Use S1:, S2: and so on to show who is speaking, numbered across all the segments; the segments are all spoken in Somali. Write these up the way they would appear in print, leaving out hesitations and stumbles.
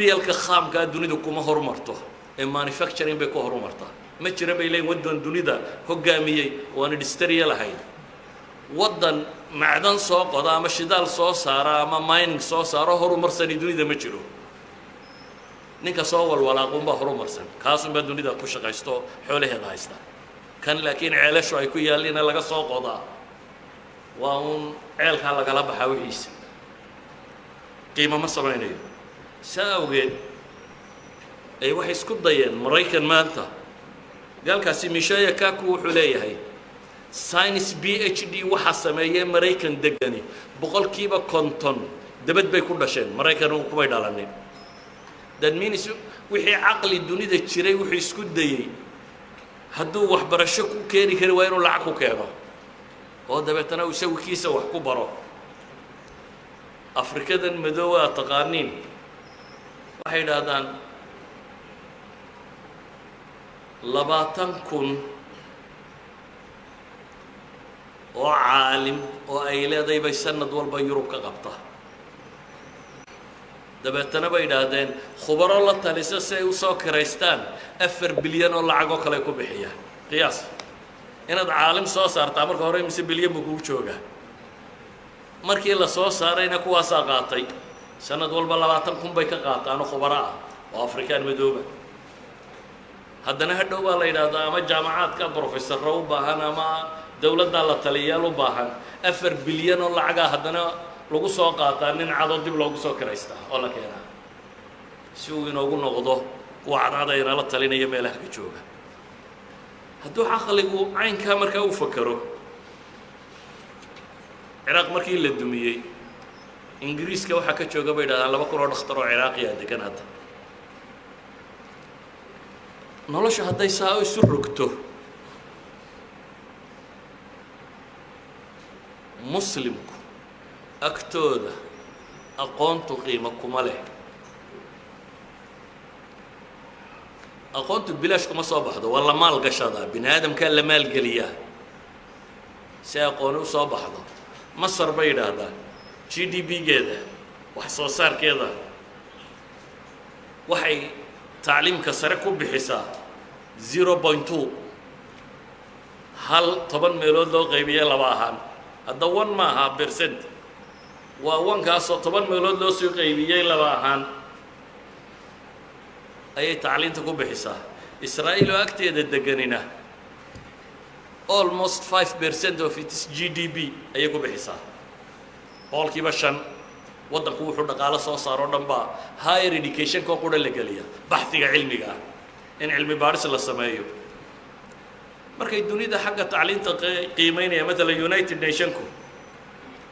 S1: ريالك خام كادوني دو كوما هرمرته manufacturing bay ku horumartaa ma jira bay leeyihiin wadan dunida hogaamiyay oo aan industrial ahayn wadan macdan soo qoda ama shidaal soo saara ama mining soo saaro horumarsan dunida ma jiro ninka soo walwalaaqun baa horumarsan kaas baa dunida ku shaqaysto xoolaheeda haysta kan laakiin ceelasho ay ku yaalina laga soo qodaa waa un ceelka laga la baxaa wixiisa qiimo ma samaynayo saawgeed ay wax isku dayeen Mareykan maanta galkaasi Mishaya Kaku wuxuu leeyahay science PhD waxa sameeyay Mareykan degani boqolkiiba konton dabad bay ku dhasheen Mareykan uu ku dhalanay that means wixii aqli dunida jiray wuxuu isku dayay hadduu wax barasho ku keeni karo waa inuu lacag ku keeno oo dabeetana uu isagu kiisa wax ku baro Afrikadan madoowa taqaaniin waxay yiraahdaan 20,000 oo caalim oo ay leedahay bay sanad walba Yurub ka qabta dabeetana bay yiraahdeen khubaro la talisa si ay u soo kireystaan 4 bilyan oo lacag oo kale ku bixiya qiyaas inaad caalim soo saartaa marka hore mise bilyan buu ku joogaa markii la soo saarayna kuwaas qaatay sanad walba 20,000 bay ka qaataan khubaro ah oo Afrikaan madooba haddana hadhow baa la yiraahdaa ama jaamacaadka professor u baahan ama dawladda la taliyaal u baahan 4 bilyan oo lacag ah haddana lagu soo qaataa nin cado dib loogu soo kiraysta oo la keenaa si uu inoogu noqdo wacdada la talinaya meelaha ka jooga hadduu aqligu caynka markaa u fakaro Iraq markii la dumiyay Ingiriiska waxa ka jooga bay yiraahdaan 2 kun oo dhakhtar oo Iraaqi ah degan hadda nolosha hadday saa isu rogto muslimku agtooda aqoontu qiimo kuma leh aqoontu bilaash kuma soo baxdo wala maal gashada binaadamka la maal galiya si aqoon u soo baxdo Masar bay yiraahdaan GDP-geeda wax soo saarkeeda waxay تعليمك سرك بحسا 0.2 هل طبعا ميلود لو قيبية لباهان هذا 1 معها برسنت و1 كاسو طبعا ميلود لو سو قيبية لباهان أي تعليم تكون بحسا إسرائيل وقتها الدجانينا almost 5% of its GDP أيكو بحسا بول كيبشان waddanku wuxuu dhaqaale soo saaro dhanba higher education ko qura la galiya baxtiga cilmiga in cilmi baaris la sameeyo markay dunida xagga tacliinta qiimeynaya مثلا United Nations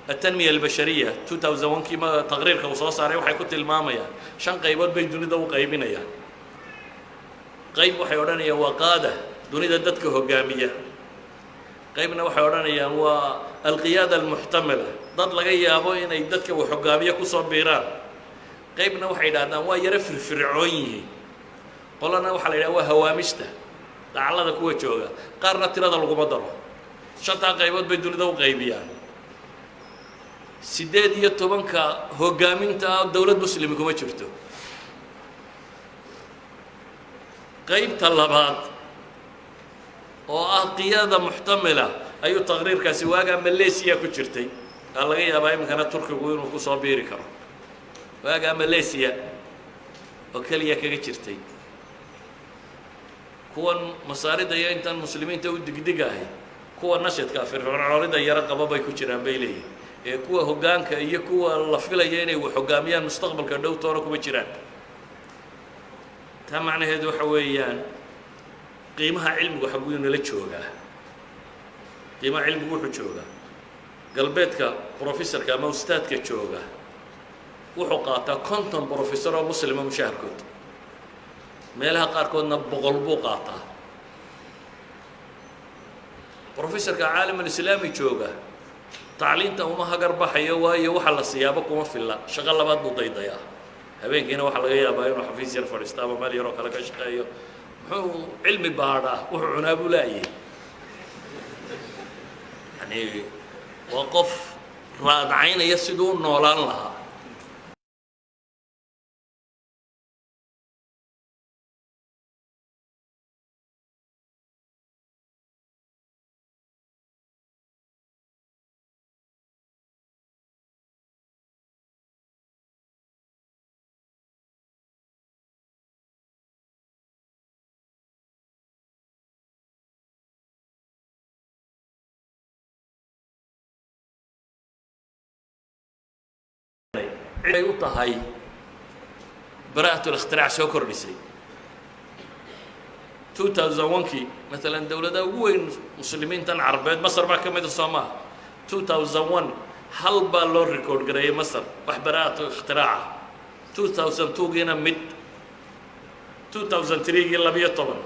S1: التنمية البشرية 2001 كما تقريرka uu soo saaray waxay ku tilmaamayaan 5 qaybood bay dunida u qaybinayaan qayb waxay oranayaan waa qaada dunida dadka hogaamiya qaybna waxay oranayaan waa القيادة المحتملة dad laga yaabo inay dadka wax hogaamiye ku soo biiraan qaybna waxay yiraahdaan waa yara firfircoon yihiin qolana waxa la yiraahdaa waa hawaamista dacalada kuwa jooga qaarna tirada lagu madaro shanta qaybood bay dunida u qaybiyaan 18 hogaaminta dawlad muslimiin kuma jirto qaybta labaad oo ah qiyaada muhtamila ayu taqriirkaasi waaga Malaysia ku jirtay laga yaabaa imkana Turkigu inuu ku soo biiri karo waaga Malaysia oo kaliya kaga jirtay kuwan masaarida iyo intan muslimiinta u digdigahay kuwa nashadka firfircoonida yara qaba bay ku jiraan bay leeyihiin ee kuwa hogaanka iyo kuwa la filayo inay wax hogaamiyaan mustaqbalka dhow toona kuma jiraan taa macnaheedu waxa weeyaan qiimaha cilmigu waxa uu nala joogaa qiimaha cilmigu wuxuu joogaa galbeedka professorka ama ustaadka jooga wuxuu qaataa 50 professor oo muslim ah mushaharkood meelaha qaarkoodna 100 buu qaataa professorka caalam islaami jooga tacliinta uma hagar baxayo waayo waxa la siyaabo kuma filla shaqo labaad buu daydayaa habeenkiina waxa laga yaabaa inuu xafiis yar fadhiisto ama meel yar oo kale ka shaqeeyo wuxuu cilmi baadha wuxuu cunaa buu leeyahay يعني وقف راد عينه يسدون نولان لها ciday u tahay bara'atul ikhtirac soo kordhisay 2001kii maalan dowladaha ugu weyn muslimiintan carbeed masar baa ka mid a soo maaha 2001 hal baa loo record gareeyay masar wax bara'atul ikhtiraca 2002giina mid 2003gii 12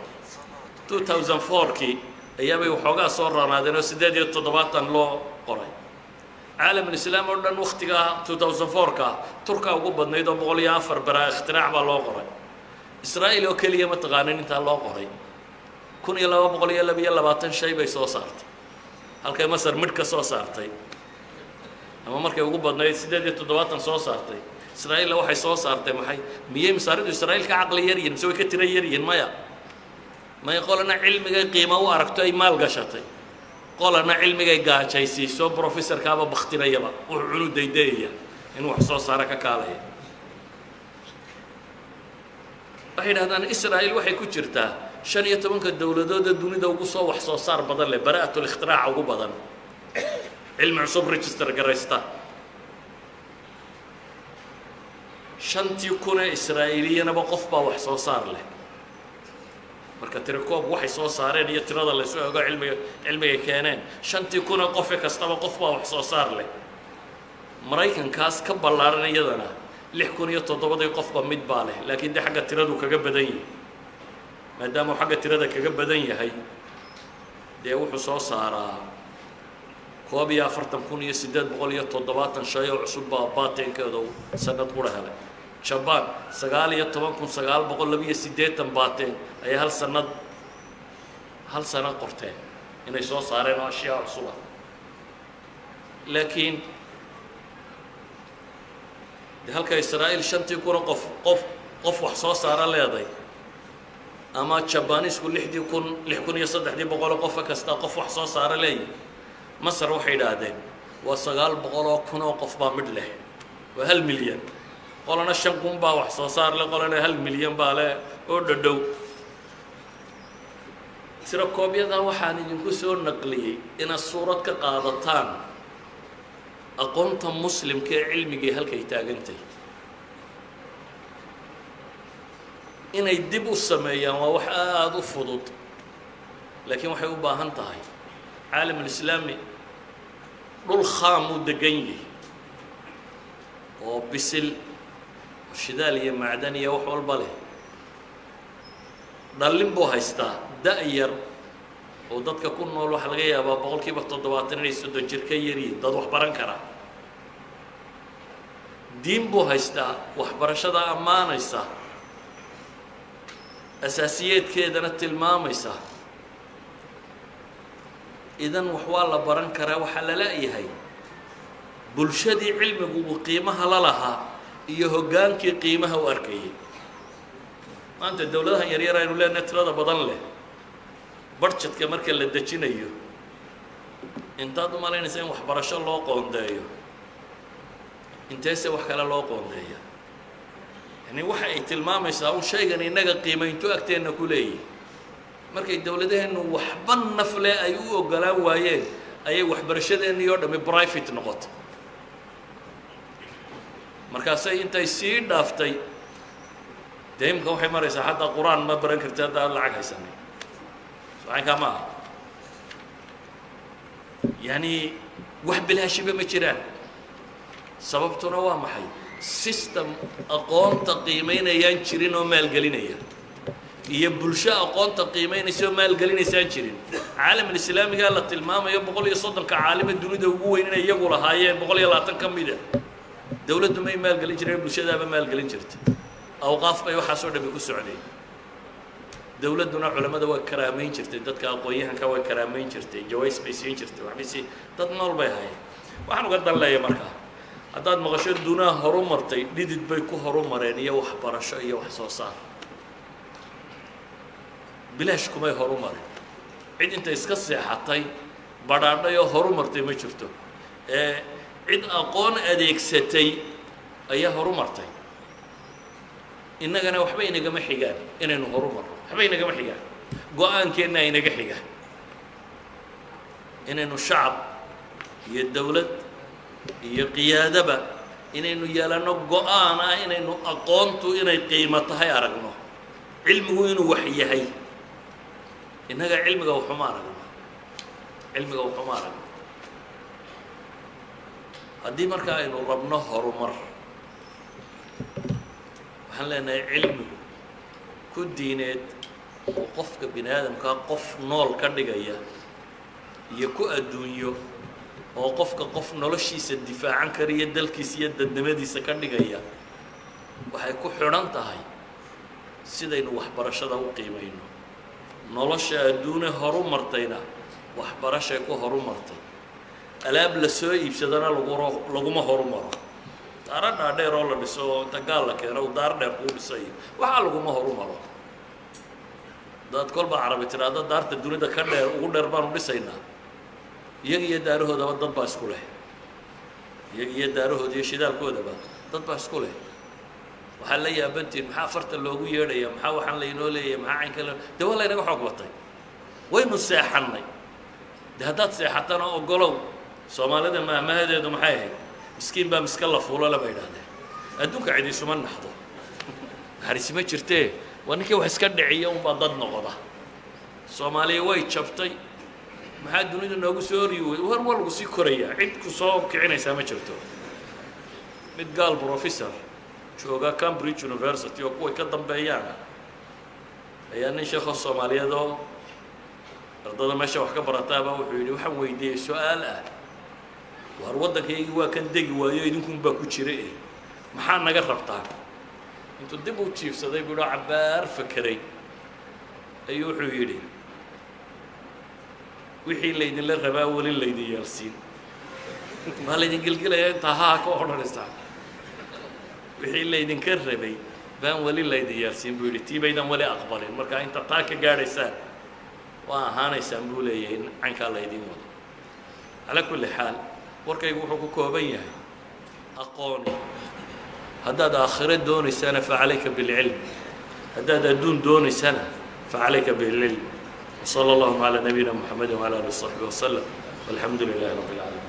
S1: 2004kii ayaabay waxoogaa soo raanaadeen oo 87 loo qoray caalamulislaam oo dhan waktigaa 2004ka turkaa ugu badnayd oo 104 baraa ikhtirac baa loo qoray israa'iil oo keliya ma taqaanin intaa loo qoray 1222 shay bay soo saartay halkay masar midh ka soo saartay ama markay ugu badnayd 87 soo saartay israa'iil waxay soo saartay maxay miyay masaaridu israa'iil ka caqli yar yihiin mise way ka tira yar yihiin maya may qolana cilmiga qiimo u aragto ay maal gashatay qolana cilmiga gaajaysiiso professorkaaba baktinayaba wuxuu cunu daydeeya inuu wax soo saara ka kaalaya waxay dhahdaan israa'iil waxay ku jirtaa 15 dowladooda dunida ugu soo wax soo saar badan leh bara'atul ikhtirac ugu badan cilmi cusub register garaysta 5,000 israa'iiliyanaba qof baa wax soo saar leh marka tirakoob waxay soo saareen iyo tirada la soo ogaa cilmiga keeneen 5,000 qof kastaba qof baa wax soo saar leh maraykankaas ka ballaaran iyadana 6,007 qofba mid baa leh laakiin de xagga tiradu kaga badan yahay maadaama xagga tirada kaga badan yahay dee wuxuu soo saaraa 41,870 shay oo cusub baa baateenkeeda sanad qura helay jabaan 19,982 baateen ayaa hal sanad qorteen inay soo saareen oo ashyaa cusuba laakiin de halka israa'iil 5,000 qof wax soo saara leeday ama jabaanisku 6,300 qof kasta qof wax soo saara leeyahay masar waxay yidhaahdeen waa 900,000 oo qof baa mid leh waa 1 milyan qolana 5,000 baa wax soo saar leh qolana 1 milyan baa leh oo dhadhow tirakoobyada waxaan idinku soo naqliyey inaad suurad ka qaadataan aqoonta muslimka ee cilmigii halkay taagantay inay dib u sameeyaan waa wax aada u fudud laakiin waxay u baahan tahay caalamulislaami dhul khaam uu degan yahay oo bisil shidaal iyo macdan iyo wax walba leh dhallin buu haystaa da-yar oo dadka ku nool waxaa laga yaabaa 70% inay 30 jir ka yaryihiin dad wax baran kara diin buu haystaa waxbarashada ammaanaysa asaasiyeedkeedana tilmaamaysa idan wax waa la baran karaa waxaa la la'yahay bulshadii cilmigu uu qiimaha la lahaa iyo hoggaankii qiimaha u arkayay maanta dowladahan yaryar aynu leenahay tirada badan leh budgetka marka la dejinayo intaad u malaynaysa in waxbarasho loo qoondeeyo inteese wax kale loo qoondeeya yani waxa ay tilmaamaysaa un shaygan innaga qiimayntu agteenna ku leeyihin markay dowladaheennu waxba nafle ay u ogolaan waayeen ayay waxbarashadeennii oo dhammi private noqotay markaasay intay sii dhaaftay dee imka waxay maraysaa xataa qur-aan ma baran karti hadda aan lacag haysanay socaynkaa ma aha yani wax bilaashiba ma jiraan sababtuna waa maxay system aqoonta qiimaynayaan jirin oo maalgelinaya iyo bulsho aqoonta qiimaynaysa oo maalgelinaysaan jirin caalamulislaamigaa la tilmaamayo 130 caalime dunida ugu weyn inay iyagu lahaayeen 120 ka mida dowladdu may maalgelin jireen bulshadaaba maalgelin jirtay awqaaf bay waxaasoo dhammi ku socdeen dowladduna culamada way karaamayn jirtay dadka aqoon-yahanka way karaamayn jirtay jaways bay siin jirtay waxbay dad nool bay hayeen waxaan uga dan leeya markaa haddaad maqasho dunaa horu martay dhidid bay ku horu mareen iyo waxbarasho iyo wax soo saar bilaash kumay horu mareen cid intay iska seexatay badhaadhay oo horu martay ma jirto cid aqoon adeegsatay ayaa horu martay innagana waxba inagama xigaan inaynu horu marno waxba inagama xigaan go-aankeenna inaga xigaan inaynu shacab iyo dowlad iyo qiyaadaba inaynu yeelano go-aan ah inaynu aqoontu inay qiimo tahay aragno cilmigu inuu wax yahay innaga cilmiga waxuma aragno haddii marka aynu rabno horumar waxaan leenahay cilmigu ku diineed oo qofka bini aadamkaa qof nool ka dhigaya iyo ku adduunyo oo qofka qof noloshiisa difaacan kariya dalkiisa iyo dadnimadiisa ka dhigaya waxay ku xidhan tahay sidaynu waxbarashada u qiimayno nolosha adduune horu martayna waxbarashay ku horu martay alaab la soo iibsadana laguma horumaro daara dhaadheer oo la dhiso oo inta gaal la keeno u daar dheer kuu dhisayo waxaa laguma horumaro dad kolba carabi tiraahdo daarta dunida ka dheer ugu dheer baanu dhisaynaa iyaga iyo daarahoodaba dad baa isku leh iyaga iyo daarahooda iyo shidaalkoodaba dad baa isku leh waxaa la yaabantiin maxaa farta loogu yeedhaya maxaa waxaan laynoo leeyahay maxaa caynka dee waa laynaga xoog batay waynu seexannay de haddaad seexatana ogolow soomaalida maahmahadeedu maxay ahayd miskiin baa miska la fuulo laba yidhahdeen adduunka cid isuma naxdo naxariisima jirtee waa ninkii wax iska dhiciya unbaa dad noqda soomaaliya way jabtay maxaa dunida noogu soo horiyi wey war waa lagu sii korayaa cid ku soo kicinaysaa ma jirto mid gaal professor jooga Cambridge University oo kuway ka dambeeyaan ayaa nin sheekho Soomaaliyeed oo ardada meesha wax ka barataaba wuxuu yidhi waxaan weydiiyey su'aal ah war waddankaygi waa kan degi waayo idinkuun baa ku jira maxaa naga rabtaa intuu dib u jiifsaday buu cabaar fakeray ayuu wuxuu yidhi wixii laydinla rabaa weli laydin yeelsiin maa laydin gelgelaya intaa haa ka odhanaysaa wixii laydinka rabay baan weli laydin yeelsiin buu yidhi tii baydan weli aqbalin marka inta taa ka gaadhaysaan waa ahaanaysaan buu leeyahay in caynkaa laydin wado calaa kulli xaal warkaygu wuxuu ku kooban yahay aqooni haddaad aakhiro doonaysana facalayka bilcilm haddaad adduun doonaysana facalayka bilcilm وصلى الله على نبينا محمد وعلى آله وصحبه وسلم والحمد لله رب العالمين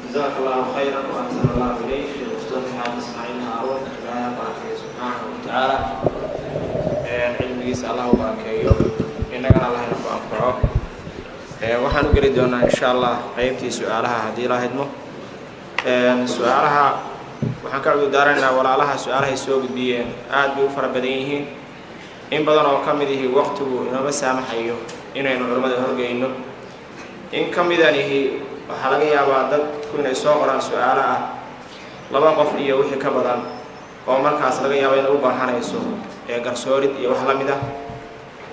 S2: جزاك الله خيرا وأحسن الله إليك في أستاذ حاج إسماعيل هارون لا بارك سبحانه وتعالى علميس الله وبركاته إنك الله ينفعه waxaan u geli doonaa insha Allah qaybtii su'aalaha hadii la hadmo su'aalaha waxaan ka cudur daaranaynaa walaalaha su'aalaha soo gudbiyeen aad bay u fara badan yihiin in badan oo kamid yihiin waqtigu inama saamaxayo inaynu culimada horgeyno in kamidanihi waxaa laga yaabaa dadku inay soo qoraan su'aalo ah laba qof iyo wixii ka badan oo markaas laga yaabo inay u baahanayso garsoorid iyo wax la mid ah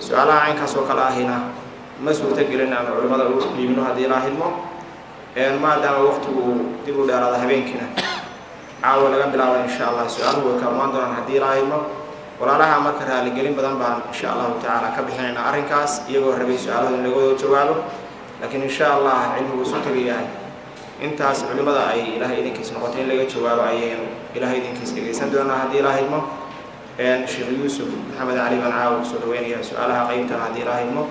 S2: su'aalaha caynkaas oo kala ahina ما سويت قلنا أنا علماء يبنوا هذه راهنمو ما دام وقته تبوا دار هذا هبين كنا عاول قبل إن شاء الله سؤال هو كمان دون هذه راهنمو ولا لها مكرها لقلين بدن بعد إن شاء الله تعالى كبحنا أرنكاس يجوا ربي سؤاله اللي جوا جوابه لكن إن شاء الله عنده وسط بيجي أنت علماء أي إله إذنك سنقطين اللي جواب أي إله إذنك سندونا هذه راهنمو الشيخ يوسف محمد علي بن عاود سلويني سؤالها قيمة هذه راهنمو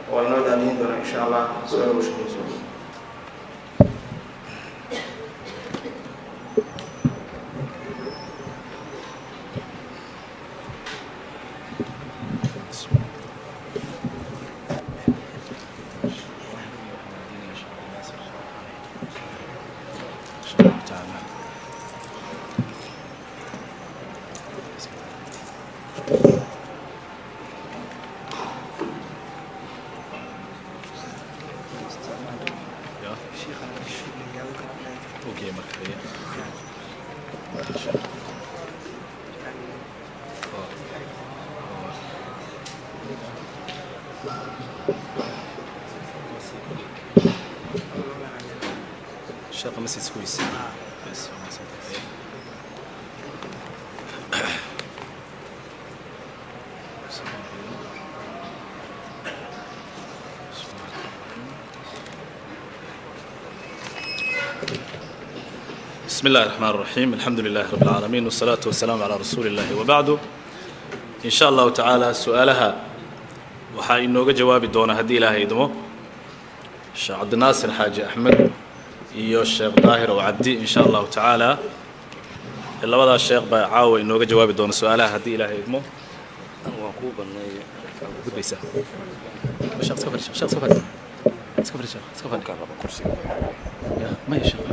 S2: وإنه دالين دون إن شاء الله سؤال وشكرا
S3: شاطر مسيس كويس بس بسم الله الرحمن الرحيم الحمد لله رب العالمين والصلاة والسلام على رسول الله وبعد إن شاء الله تعالى سؤالها waxaa inooga jawaabi doona haddii ilaahay idmo sheekh cabdinaasir xaaji axmed iyo sheekh daahir oo cabdi in sha allahu tacaala labadaas sheekh baa caawa inooga jawaabi doona su-aalaha haddii ilaahay idmo
S1: waan kuu banneeyay
S3: gudbaysaa maya sheekh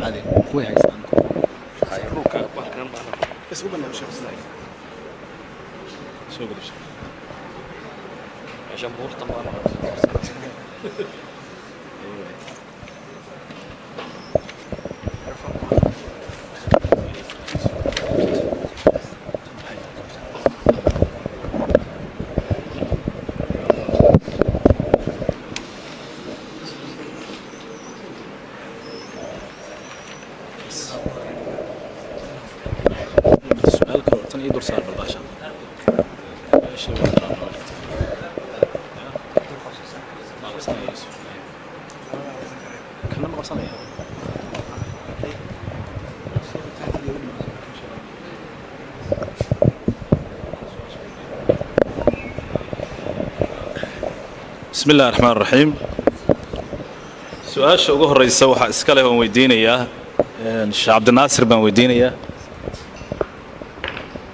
S3: caadi way haystaan soo gudubsha
S1: عشان بورطة ما
S3: سؤال كروتن يدور صار بالباشا بسم الله الرحمن الرحيم سؤال شو جوه الرئيس وح إسكاله هو ويدينا يا الشيخ عبد الناصر بن ويدينا يا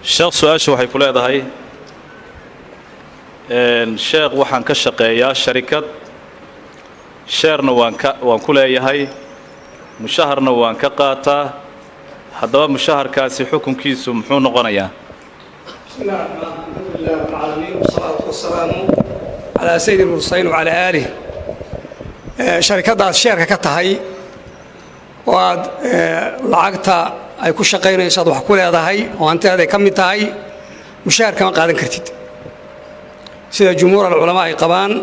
S3: الشيخ سؤال شو هيقول هذا هاي الشيخ وحن كشقيا شركة شيرنا وانكله يا هاي مشاهرنا وانكقاتا هذا مشاهر كاسي حكم كيسو محون غنيا
S4: بسم الله الرحمن الرحيم رب العالمين والصلاة والسلام على سيد المرسلين وعلى آله شركة الشركة كتهاي واد لعقتها أي كل شقين يصاد وحكول هذا هاي وأنت هذا كم تهاي مشاركة ما قاعدين كرتيد سيد جمهور العلماء قبان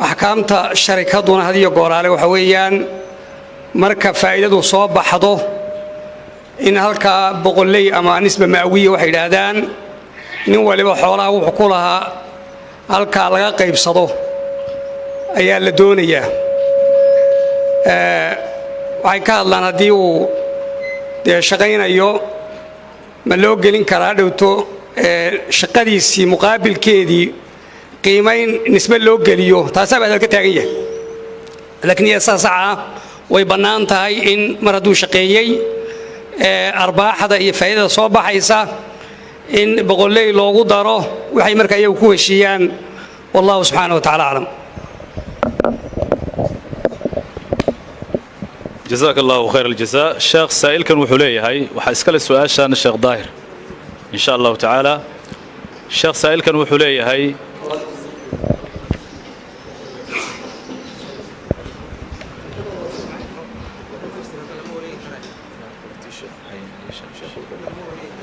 S4: أحكامتا الشركة دون هذه يقول عليه وحويان مركب فائدة صواب بحضه إن هلك بقول لي أما نسبة مئوية وحيد هذان نوالي بحولها وحكولها halkaa laga qaybsado ayaa la doonayaa waxay ka hadlaan haddii uu dee shaqaynayo ma loo gelin karaa dhowto shaqadiisii muqaabilkeedii qiimayn nisbe loo geliyo taasaa baa halka taagan yahay laakiin iyasa saca way bannaan tahay in mar hadduu shaqeeyey arbaaxda iyo faa'iidada soo baxaysa إن بقول لي لو قدره وحي مركا يوكو الشيان والله سبحانه وتعالى أعلم.
S3: جزاك الله خير الجزاء. الشيخ سائل كان وحولي هاي وحاسكال السؤال شان الشيخ ظاهر إن شاء الله تعالى. الشيخ سائل كان وحولي هاي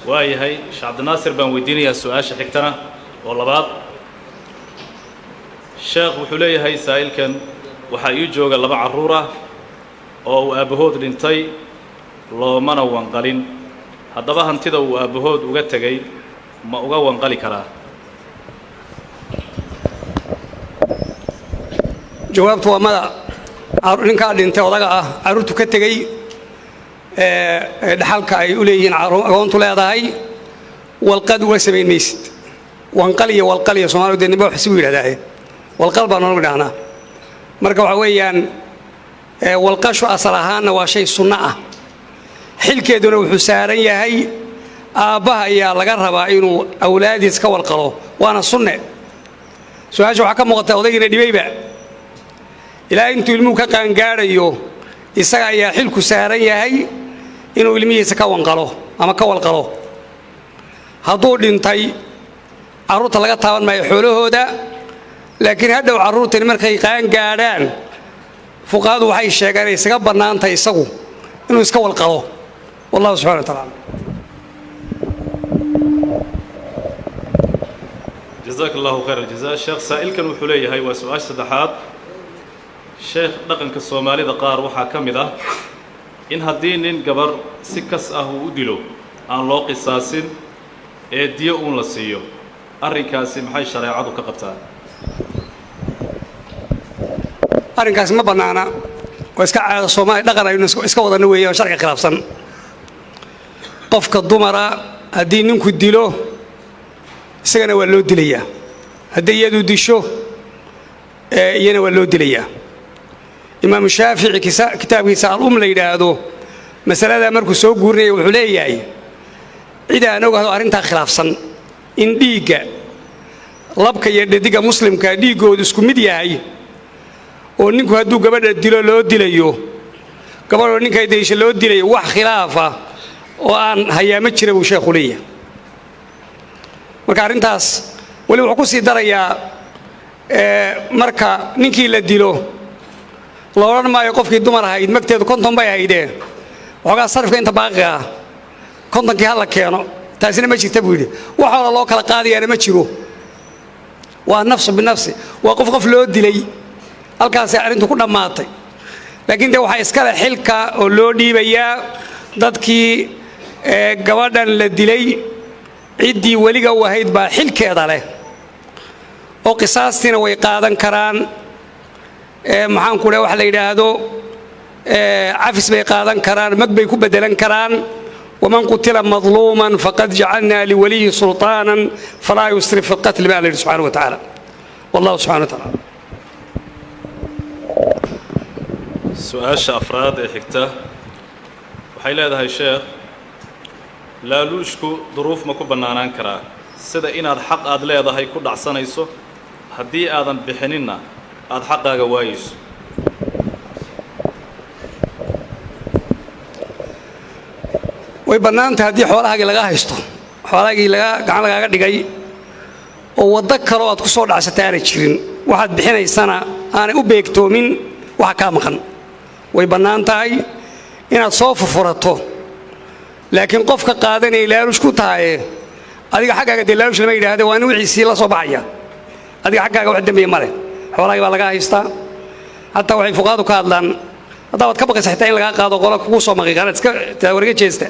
S3: waayahay sheekh cabdinaasir baan weydiinayaa su-aasha xigtana oo labaad sheekh wuxuu leeyahay saa'ilkan waxaa ii jooga laba carruur ah oo uu aabbahood dhintay loomana wanqalin haddaba hantida uu aabbahood uga tegay ma uga wanqali karaa
S4: jawaabtu waa mada ninkaa dhintay odaga ah carruurtu ka tegey dhaxalka ay u leeyihiin agoontu leedahay walqad uga samayn maysid wanqaliya walqaliya soomaalidu dee nimba wax isugu yidhahdaaye walqal baan noogu dhahnaa marka waxa weeyaan walqashu asal ahaanna waa shay sunno ah xilkeeduna wuxuu saaran yahay aabbaha ayaa laga rabaa inuu awlaadiis ka walqalo waana sunne su-aasha waxaa ka muuqata odaygiina dhibayba ilaa intuu ilmuhu ka qaangaadhayo isaga ayaa xilku saaran yahay inuu ilmihiisa ka wanqalo ama ka walqalo hadduu dhintay carruurta laga taaban maayo xoolahooda laakiin hadhow carruurtani markay qaangaadhaan fuqahadu waxay sheegeen inay isaga bannaan tahay isagu inuu iska walqalo wallahu subxana wa tacaala
S3: جزاك الله خير الجزاء. الشيخ سائل كان وحولي هاي وسؤال سدحات sheekh dhaqanka soomaalida qaar waxaa ka mid ah in haddii nin gabar si kas ah uu u dilo aan loo qisaasin ee diyo uun la siiyo arrinkaasi maxay shareecadu ka qabtaa
S4: arrinkaasi ma bannaana oo iska caada soomaali dhaqan aynu iska wadanno weeye oo sharci khilaafsan qofka dumara haddii ninku dilo isagana waa loo dilayaa hadday iyadu disho iyana waa loo dilayaa imaamu shaafici kitaabkiisa al-um la yidhaahdo masaladaa markuu soo guurinaya wuxuu leeyahay cid aan ogahdo arrintaa khilaafsan in dhiigga labka iyo dhediga muslimka dhiiggoodu isku mid yahay oo ninku hadduu gabadha dilo loo dilayo gabadhoo ninkay daysha loo dilayo wax khilaafa oo aan hayaa ma jira buu sheekhu leeyahay marka arrintaas weli wuxuu ku sii darayaa marka ninkii la dilo la odhan maayo qofkii dumar ahayd magteedu 50 bay ahaydee waxoogaa sarifka inta baaqiga ah 50kii ha la keeno taasina ma jirta buu yidhi wax hore loo kala qaadayaana ma jiro waa nafsu binafsi waa qof loo dilay halkaasay arrintu ku dhammaatay laakiin dee waxaa iskale xilka oo loo dhiibayaa dadkii gabadhan la dilay ciddii weliga u ahayd baa xilkeeda leh oo qisaastiina way qaadan karaan maxaan ku dhahay wax la yidhaahdo cafis bay qaadan karaan mag bay ku beddelan karaan waman qutila madluuman faqad jacalnaa liwaliyi sulطaanan falaa yusrif fi lqatli baa la yidhi subxaana wa tacaala wallahu subxana wa tacaala
S3: su-aasha afraad ee xigta waxay leedahay sheekh laaluushku duruuf ma ku bannaanaan karaa sida inaad xaq aad leedahay ku dhacsanayso haddii aadan bixininna aad xaqaaga waayayso
S4: way bannaantahay haddii xoolahaagii laga haysto xoolahaagii gacan lagaaga dhigay oo waddo kaloo aad ku soo dhacsatay aanay jirin waxaad bixinaysana aanay u beegtoomin waxa kaa maqan way bannaan tahay inaad soo furfurato laakiin qofka qaadanaya laaluush ku tahaye adiga xaggaaga dee laaluush lama yidhaahde waa nin wixiisii la soo baxaya adiga xaggaaga wax dembiya ma leh xoolahaagii baa lagaa haystaa hataa waxay fuqaadu ka hadlaan haddaa waad ka baqaysa xitaa in lagaa qaado qola kugu soo maqiiqaan aad warga jeesta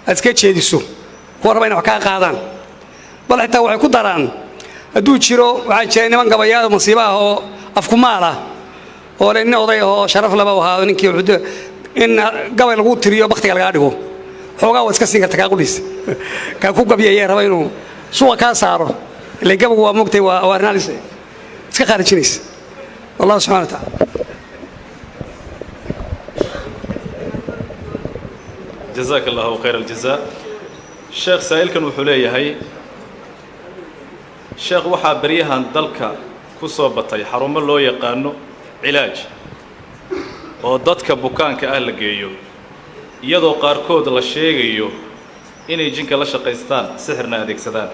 S4: aad iska jeediso kuwa raba inay wax kaa qaadaan bal xitaa waxay ku daraan hadduu jiro waxaa jira niman gabayaado masiibo ah oo afkumaal ah oo le nin oday ahoo sharaf laba u ahaado ninkii in gabay lagu tiriyo baktiga lagaa dhigo xoogaa waad iska siin karta kaa qudhiisa kaa ku gabyayee raba inuu suuqa kaa saaro ile gabagu waa moogtay waa arrinaalis iska qaarijinaysa wallahu subxana wa tacaala
S3: jazaak allahu khayr aljazaa sheekh saa'ilkan wuxuu leeyahay sheekh waxaa beryahan dalka ku soo batay xarumo loo yaqaano cilaaj oo dadka bukaanka ah la geeyo iyadoo qaarkood la sheegayo inay jinka la shaqaystaan sixirna adeegsadaan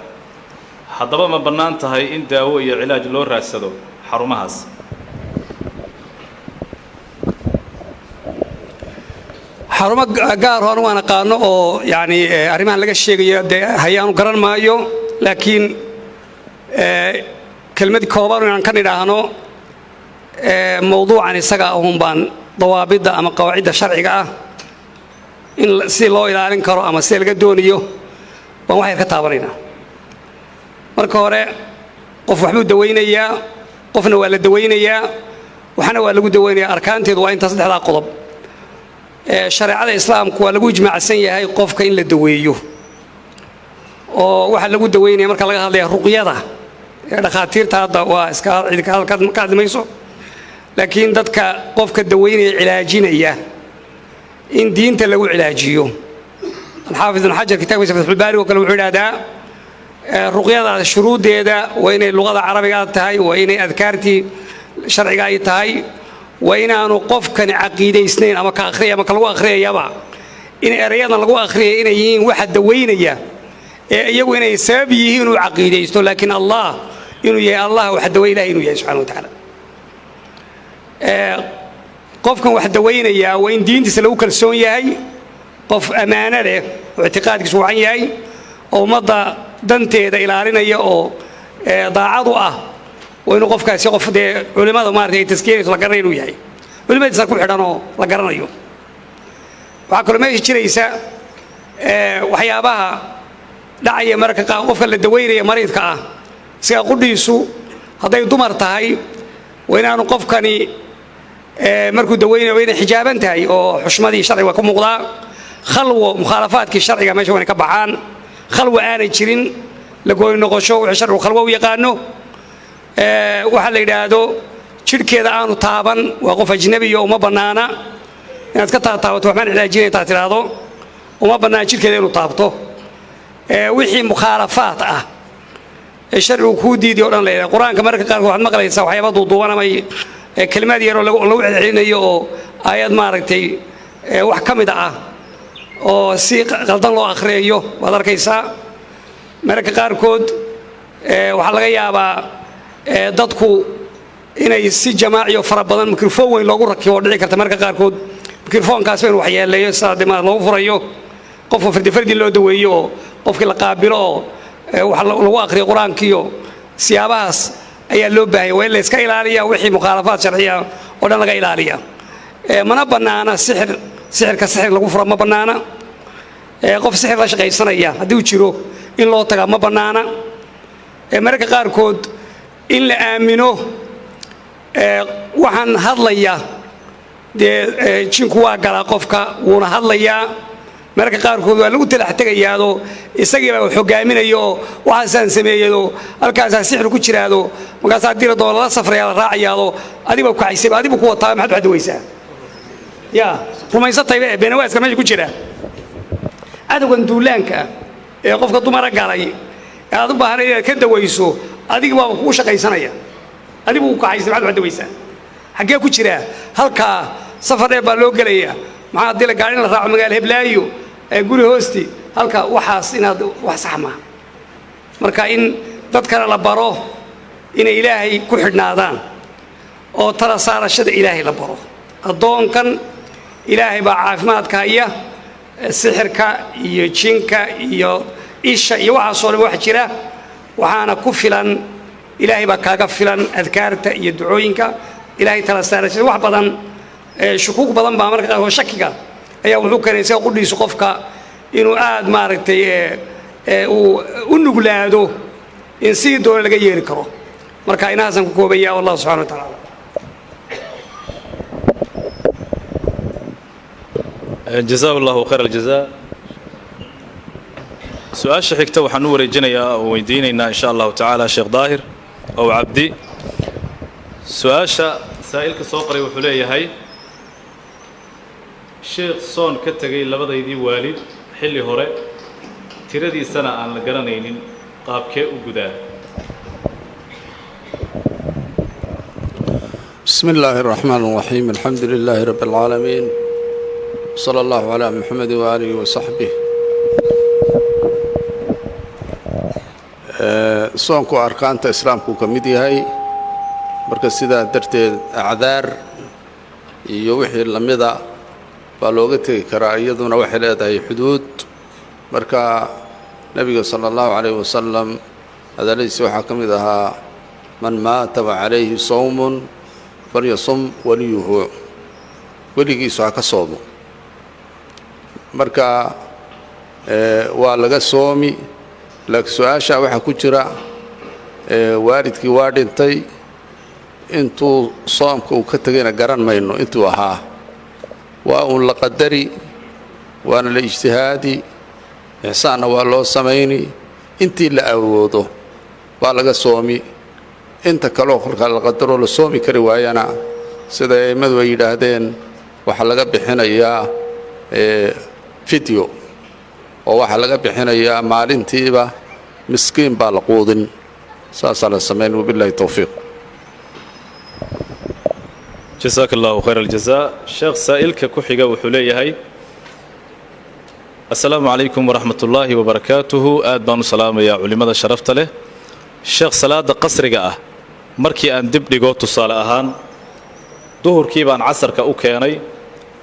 S3: haddaba ma bannaan tahay in daawo iyo cilaaj loo raadsado xarumahaas
S4: xarumo gaar oo anigu aan aqaano oo yacni arrimahan laga sheegayo dee hayaanu garan maayo laakiin kelmad kooban inaan ka nidhaahno mawduucan isaga ahun baan dawaabidda ama qawaacidda sharciga ah in si loo ilaalin karo ama sida laga doonayo baan wax yar ka taabanaynaa marka hore qof waxbuu dawaynayaa qofna waa la dawaynayaa waxna waa lagu dawaynayaa arkaanteedu waa intaa saddexdaa qodob shareecada islaamku waa lagu ijmaacsan yahay qofka in la daweeyo oo waxa lagu daweynaya marka laga hadlaya ruqyada dhakhaatiirta hadda waa iska cid ka hadlimayso laakiin dadka qofka daweynaya cilaajinaya in diinta lagu cilaajiyo alxaafid ibn xajar kitaabkiisa fatxulbaari oo kale wuxuu yidhahdaa ruqyada shuruuddeeda waa inay luqada carabiga tahay waa inay adkaartii sharciga ay tahay waa inaanu qofkani caqiidaysnayn ama ka akhriyay ama ka lagu akhriyayaba in erayadan lagu akhriyay inay yihiin waxa daweynaya ee iyagu inay sabab yihiin inuu caqiidaysto laakiin allah inuu yahay allah wax daweey ilahay inuu yahay subxaana wa tacaala qofkan wax daweynaya waa in diintiisa lagu kalsoon yahay qof ammaano leh oo ictiqaadkiisu wacan yahay oo ummadda danteeda ilaalinaya oo daacad u ah waa inuu qofkaasi qof dee culimmada maarata ay taskiyinayso la garanaya inuu yahay culimmadiisa ku xidhan oo la garanayo waxaa kaloo meesha jiraysa waxyaabaha dhacaya mararka qaar qofka la daweynaya mariidka ah siga qudhiisu hadday dumar tahay waa inaanu qofkani markuu daweynayo waa inay xijaaban tahay oo xushmadii sharciga waa ku muuqdaa khalwo mukhaalafaadkii sharciga meesha waa inay ka baxaan khalwo aanay jirin la gooni noqosho wixii sharcigu khalwo u yaqaano waxa la yidhaahdo jidhkeeda aanu taaban waa qof ajnabiyo uma bannaana inaad ka taataabato waxbaan cilaajinay intaad tidhaahdo uma bannaana jidhkeeda inuu taabto wixii mukhaalafaad ah ee sharcigu kuu diidiy o dhan la yidhahdo qur-aanka mararka qaarkood waxaad maqlaysaa waxyaaba duuduuban ama kelimaad yaroo lagu celcelinayo oo aayad maaragtay wax ka mid ah oo si qaldan loo akhriyayo waad arkaysaa mararka qaarkood waxaa laga yaabaa dadku inay si jamaaciyo fara badan mikrofoon weyn loogu rakibo oo dhici karta mararka qaarkood mikrofoonkaas baynu waxyeeleeyo sidaa dee loogu furayo qofka fardi loo daweeyo oo qofkii la qaabilo oo wax lagu akhriyo qur-aankiiyo siyaabahaas ayaa loo baahaya waa in la iska ilaaliya wixii mukhaalafaad sharciya oo dhan laga ilaaliya mana bannaana sixirka sixir lagu furo ma bannaana qof sixir la shaqaysanaya haddii uu jiro in loo tagaa ma bannaana mararka qaarkood in la aamino waxaan hadlaya dee jinku waa galaa qofka wuuna hadlayaa mararka qaarkood waa lagu talax tegayaado isagiiba hogaaminayo oo waxaasaan sameeyado halkaasaa sixir ku jiraado markaasaa diradoo lala safraya la raacayaado adiba ku kacaysayba adibu ku wataa maxaad waxdawaysaa ya rumaysatayba beenawaaska meesha ku jira cadowgan duulaanka ee qofka dumara galay ee aad u baahanay inaad ka dawayso adiga waa kugu shaqaysanaya adibu ku kacaysay maxaad waxdawaysaa xaggee ku jira halkaa safar dheer baa loo gelaya maxaa haddii la gaadhin la raaco magaalo heblaayo guri hoosti halka waxaas inaad wax sax maaha marka in dadkana la baro inay ilaahay ku xidhnaadaan oo tala saarashada ilaahay la baro addoonkan ilaahay baa caafimaadka haya sixirka iyo jinka iyo isha iyo waxaasoo dhan wax jira waxaana ku filan ilaahay baa kaaga filan adkaarta iyo ducooyinka ilaahay tala saarashada wax badan shukuuk badan baa marka qaarkood shakiga ayaa wuxuu keenay isaga qudhiisu qofka inuu aad maaragtay uu u nuglaado in sidii doona laga yeeli karo marka inahaasaan ku koobaya wallahu subxana wa tacaala
S3: جزاه الله خير الجزاء سؤال شحكته وحنو ورجينا ويديننا إن شاء الله تعالى شيخ ظاهر أو عبدي سؤال سائلك سوقري وحليه هاي شيخ صون كتجي لبضي دي والد حلي هراء تردي سنة عن الجرانين قابك وجدا
S5: بسم الله الرحمن الرحيم الحمد لله رب العالمين صلى الله على محمد وآله وصحبه صونكو أركانتا إسلامكو كميدي هاي مركز سيدا درتي أعذار يوحي اللمدة بالوغتي كرايدنا وحي لدي حدود مركا نبي صلى الله عليه وسلم هذا ليس حكم إذا من مات وعليه صوم فليصم وليه وليه سواك صومه marka waa laga soomi laakiin su'aasha waxa ku jira waalidkii waa dhintay intuu soomka uu ka tagayna garan mayno intuu ahaa waa un la qadari waana la ijtihaadi ihsaanna waa loo samayni intii la awoodo waa laga soomi inta kaloo kolka la qadaro la soomi kari waayana sida aimadu ay yidhaahdeen waxa laga bixinayaa فيديو oo waxa laga bixinayaa maalintiiba miskiin baa la quudin saas la sameeyay wabillahi tawfiiq
S3: جزاك الله خير الجزاء شيخ سائلك كحيغا وحليهي السلام عليكم ورحمة الله وبركاته آدبان السلام يا علماء شرفت له شيخ صلاة قصرقة مركي أن دبلغو تصالة أهان ظهر كيبان عصر كأوكياني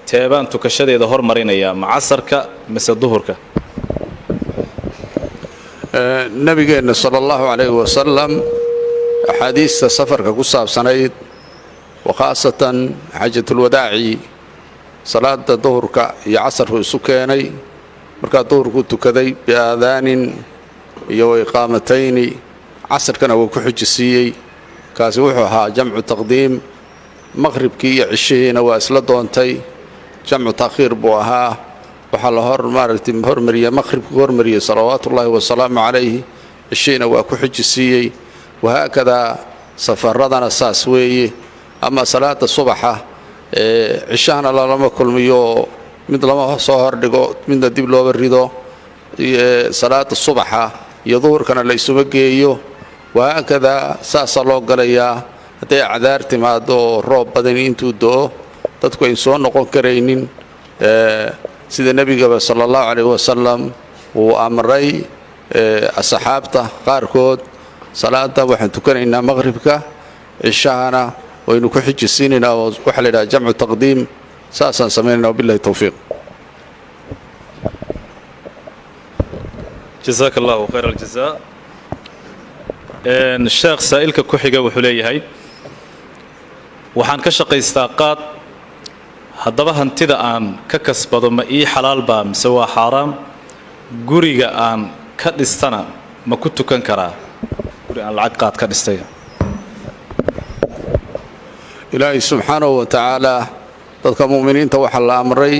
S3: تابان تكشدي ظهر مرينيا مع عصرك مثل ظهرك
S5: نبينا صلى الله عليه وسلم أحاديث سفر كقصة سنيد وخاصة حجة الوداع صلاة ظهرك يعصر سكاني مركا ظهرك تكذي بآذان يو إقامتين عصر كان وكحج السيي كاسوحها جمع تقديم مغرب كي عشين واسلا دونتي جمع تأخير بوها وحال هرمرية مغرب هرمرية صلوات الله والسلام عليه cishayna waa ku xijisiiyey wahaakadaa safaradana saas weeye ama salaada subaxa cishahana lalama kulmiyo mid lama soo hordhigo midna dib looba rido salaada subaxa iyo duhurkana la isuma geeyo wahaakadaa saasaa loo galayaa hadday cadaar timaado oo roob badani intuu do-o dadku ayn soo noqon karaynin sida nebigaba sala allahu calayh wasalam uu amray asxaabta qaarkood salaada waxaan tukanaynaa maqhribka cishahana waynu ku xijisiinaynaa oo waxaa la yidhaha jamcu taqdiim saasaan samaynayna wabillahi towfiiq
S3: jazaaka allahu khayr aljazaa sheekh saa'ilka ku xiga wuxuu leeyahay waxaan ka shaqaystaa qaad haddaba hantida aan ka kasbado ma ii xalaal baa mise waa xaaraam guriga aan ka dhistana ma ku tukan karaa guri aan lacag qaad ka dhistay
S5: ilaahay subxaanahu wa tacaalaa dadka mu'miniinta waxaa la amray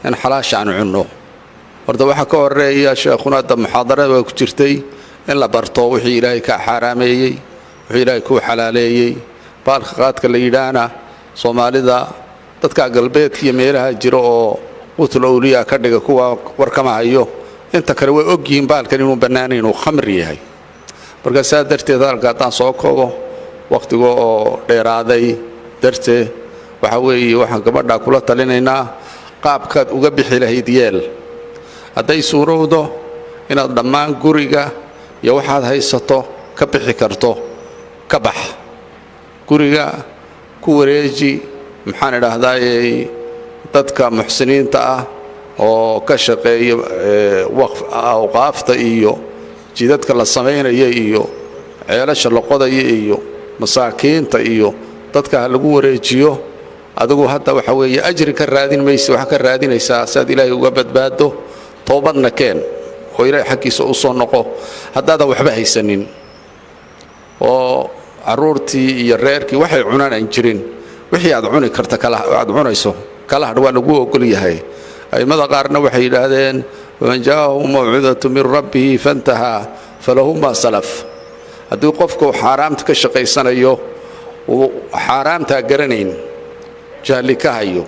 S5: in xalaasha aan cunno horta waxaa ka horeeya sheekhuna hadda muxaadarada waa ku jirtay in la barto wixii ilaahay kaa xaaraameeyey wixii ilaahay kuu xalaaleeyey baalka qaadka la yidhaahna soomaalida dadka galbeedka iyo meelaha jira oo qutul awliya ka dhiga kuwa warkama hayo inta kale way og yihiin baalkan inuu bannaanayn uu khamri yahay marka saa darteed halka haddaan soo koobo wakhtiga oo dheeraaday darteed waxa weeye waxaan gabadhaa kula talinaynaa qaabkaad uga bixi lahayd yeel hadday suurowdo inaad dhammaan guriga iyo waxaad haysato ka bixi karto ka bax guriga ku wareeji maxaan idhaahdaaye dadka muxsiniinta ah oo ka shaqeeya awqaafta iyo jidadka la samaynaya iyo ceelasha la qodaya iyo masaakiinta iyo dadka ha lagu wareejiyo adigu hadda waxa weeye ajri ka raadin maysa waxaa ka raadinaysaa saad ilaahay uga badbaado toobadna keen oo ilaahay xaggiisa u soo noqo haddaadan waxba haysanin oo carruurtii iyo reerkii waxay cunaan aan jirin wixii aad cuni karta aad cunayso kala hadh waa lagu ogol yahay a'immada qaarna waxay yidhaahdeen waman jaa'ahu mawcidatu min rabbihi fantahaa falahu maa salaf haddii qofku xaaraamta ka shaqaysanayo uu xaaraamtaa garanayn jahli ka hayo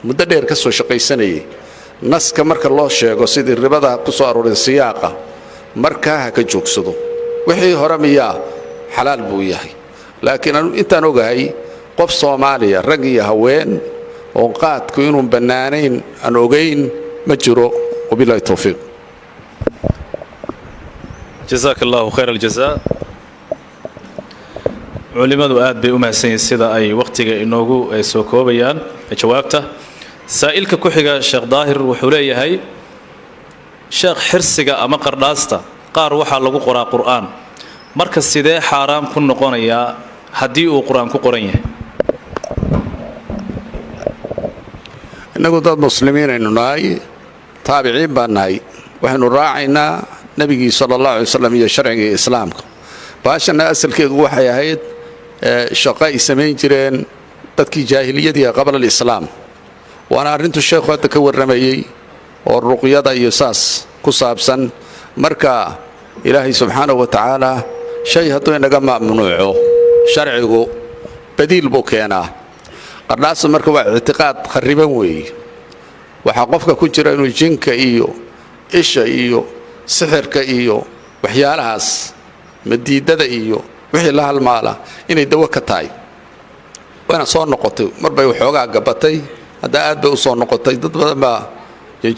S5: muddo dheer ka soo shaqaysanayay naska marka loo sheego sidii ribada ku soo arooray siyaaqa markaa ha ka joogsado wixii hore miyaa xalaal buu yahay laakiin intaan ogahay qof soomaaliya rag iyo haween oo qaadku inuu bannaanayn aan ogayn ma jiro wabillahi towfiiq
S3: jazaaka allahu khayr aljazaa culimmadu aad bay u mahadsan yihiin sida ay wakhtiga inoogu soo koobayaan jawaabta saa'ilka ku xiga sheekh daahir wuxuu leeyahay sheekh xirsiga ama qardhaasta qaar waxaa lagu qoraa qur'aan marka sidee xaaraam ku noqonayaa haddii uu qur'aan ku qoran yahay
S5: innagu dad muslimiinaynu nahay taabiciin baan nahay waxaynu raacaynaa nebigii sala allahu alay wasalam iyo sharcigii islaamka baashana asalkeedu waxay ahayd shaqo ay samayn jireen dadkii jaahiliyadii qabla alislaam waana arrintu sheekhu hadda ka warramayey oo ruqyada iyo saas ku saabsan marka ilaahay subxaanahu wa tacaalaa shay hadduu inaga mamnuuco sharcigu badiil buu keenaa qardhaasa marka waa ictiqaad kharriban weeye waxaa qofka ku jira inuu jinka iyo isha iyo sixirka iyo waxyaalahaas madiidada iyo wixii la halmaala inay dawo ka tahay waana soo noqotay mar bay waxoogaa gabatay hadda aad bay u soo noqotay dad badan baa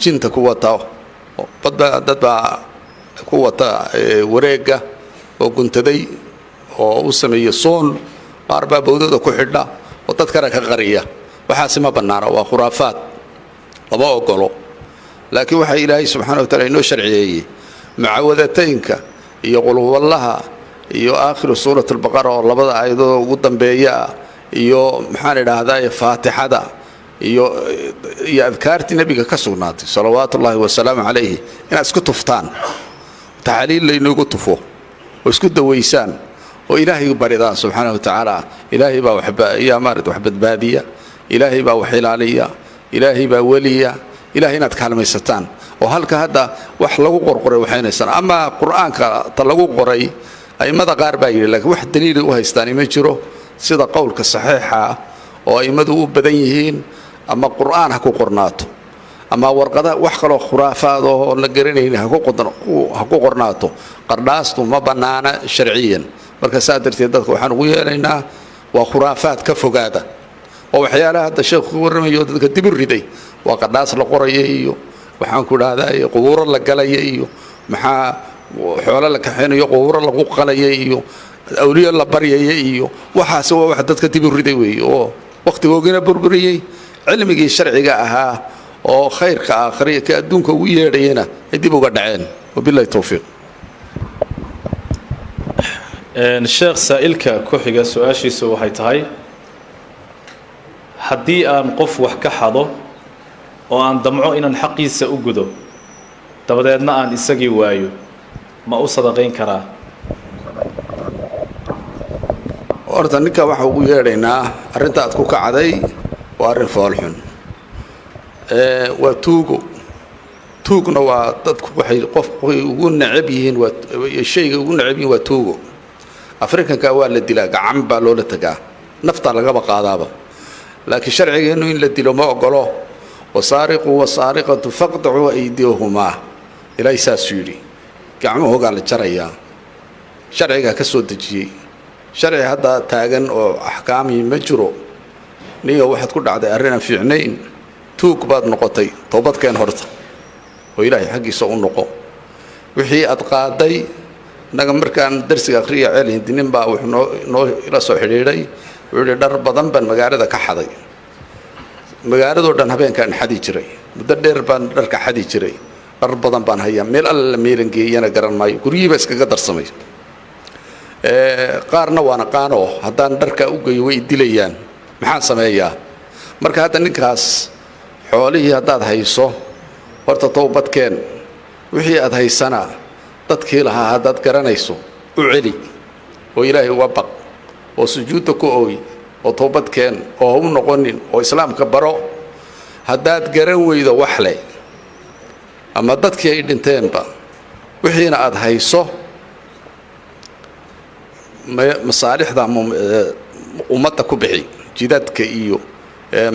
S5: jinta ku wata dad baa ku wata wareegga oo guntaday oo u sameeya soon qaar baa bawdada ku xidha oo dad kale ka qariya waxaasi ma bannaana waa khuraafaad lama ogolo laakiin waxaa ilaahay subxaana wa taala inoo sharciyeeyey mucaawadataynka iyo qulhuwallaha iyo aakhiru suurat albaqara oo labada aayadoo ugu dambeeya ah iyo maxaan idhaahdaa faatixada iyo adkaartii nebiga ka sugnaatay salawaatu ullaahi wasalaamu calayhi inaad isku tuftaan taxaliil laynoogu tufo oo isku dawaysaan oo ilaahay baridaan subxaana wa tacaala ilaahay baa wax badbaadiya ilaahay baa wax ilaaliya ilaahay baa weliya ilaahay inaad kaalmaysataan oo oo halka hadda wax lagu qorqoray waxaynaysan ama qur'aanka ta lagu qoray aimada qaar baa yidhi laakiin wax daliil u haystaan ma jiro sida qowlka saxiixa oo aimadu u badan yihiin ama qur'aan ha ku qornaato ama warqada wax kale khuraafaad oo la garanaynin ha ku qornaato qardhaastu ma banaana sharciyan marka saadarteed dadka waxaan ugu yeelaynaa waa khuraafaad ka fogaada oo waxyaalaha hadda sheekhu ku warramayo dadka dib u riday waa qardhaas la qorayay iyo waxaan ku dhahdaa qubuuro la galayay iyo maxaa xoolo la kaxeynayo qubuuro lagu qalayay iyo awliyo la baryayay iyo waxaas waa wax dadka dib u riday weeye oo waqtigoogina burburiyey cilmigii sharciga ahaa oo khayrka aakhiriya ka adduunka ugu yeedhayana ay dib uga dhaceen wabillahi tawfiiq
S3: sheekh saa'ilka ku xiga su-aashiisu waxay tahay haddii aan qof wax ka xado oo aan damco inaan xaqiisa u gudo dabadeedna aan isagii waayo ma u sadaqayn karaa
S5: horta ninka waxa ugu yeedhaynaa arrinta aad ku kacday waa arrin foolxun waa tuugna waa dadku waxay qofkay ugu necab yihiin shayga ugu necab yihiin waa tuugo afrikanka waa la dilaa gacan baa loola tagaa nafta lagaba qaadaaba laakiin sharcigeenu in la dilo ma ogolo wasaariqu wasaariqatu faqtacuu aydiyahumaa ilaahay saasuu yidhi gacmahoogaa la jarayaa sharcigaa ka soo dejiyey sharci hadda taagan oo axkaamii ma jiro niyo waxaad ku dhacday arrin aan fiicnayn tuug baad noqotay toobadkeen horta oo ilaahay xaggiisa u noqo wixii aad qaaday innaga markaan darsiga akhriya ceel hindinin baa wuxuu noo ila soo xidhiidhay wuxuu yidhi dhar badan baan magaalada ka xaday magaaladoo dhan habeenkaan xadi jiray muddo dheer baan dharka xadi jiray dhar badan baan hayaa meel alla la meelangeeyana garan maayo guryihiiba iskaga darsamay qaarna waan aqaanoo haddaan dharka u geeyo way dilayaan maxaan sameeyaa marka hadda ninkaas xoolihii haddaad hayso horta towbadkeen wixii aad haysana dadkii lahaa haddaad garanayso u celi oo ilaahay uga baq oo sujuudda ku ooy oo towbadkeen oo ha u noqonin oo islaamka baro haddaad garan weydo wax leh ama dadkii ay dhinteenba wixiina aad hayso masaalixda ummadda ku bixi jidadka iyo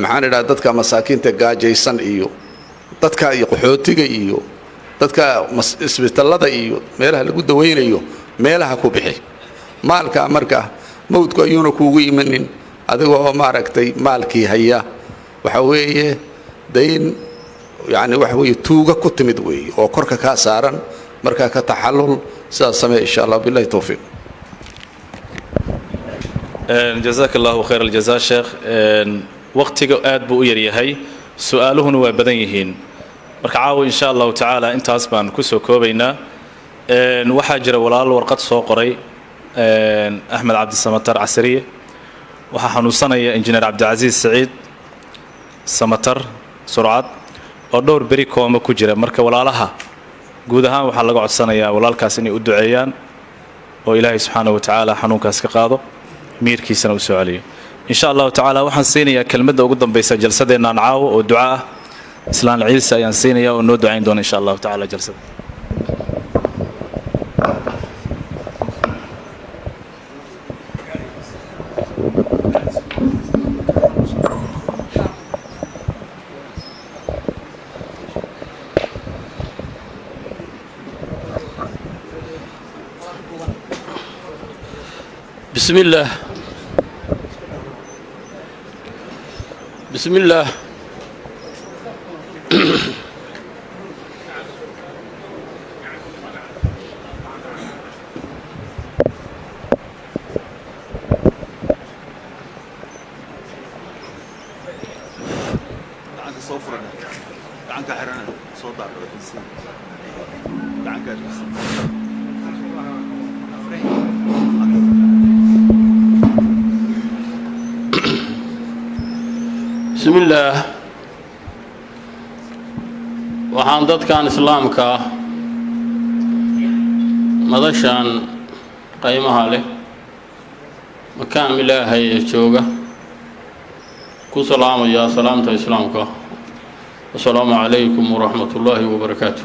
S5: maxaan idhaha dadka masaakiinta gaajaysan iyo dadka iyo qaxootiga iyo dadka isbitallada iyo meelaha lagu dawaynayo meelaha ku bixi maalka marka mawdku ayuuna kuugu imanin adigoo maaragtay maalkii haya waxa weeye dayn yani waxa weeye tuuga ku timid weeye oo korka kaa saaran markaa ka taxallul sidaas samee insha allah billahi tawfiiq
S3: jazaaka allahu khayr aljaza sheekh waqtiga aad buu u yaryahay su-aaluhuna waa badan yihiin marka caawa insha allahu tacaala intaas baan ku soo koobaynaa waxaa jira walaal warqad soo qoray axmed cabdisamatar casariye waxaa xanuunsanaya injineer cabdicasiis saciid samatar surcad oo dhowr beri kooma ku jira marka walaalaha guud ahaan waxaa laga codsanayaa walaalkaas inay u duceeyaan oo ilaahay subxaanahu wa tacaala xanuunkaas ka qaado miirkiisana u soo celiyo in sha allahu tacaala waxaan siinayaa kelmadda ugu dambaysa jalsadeennaan caawo oo duca ah islaan ciise ayaan siinayaa oo noo ducayn doona insha allahu tacaala jalsada
S1: بسم الله بسم الله بسم الله waxaan dadkan islaamka madashan qaymaha leh makaan ilaahay ee jooga ku salaamaya salaamta islaamka
S6: والسلام عليكم ورحمة الله وبركاته.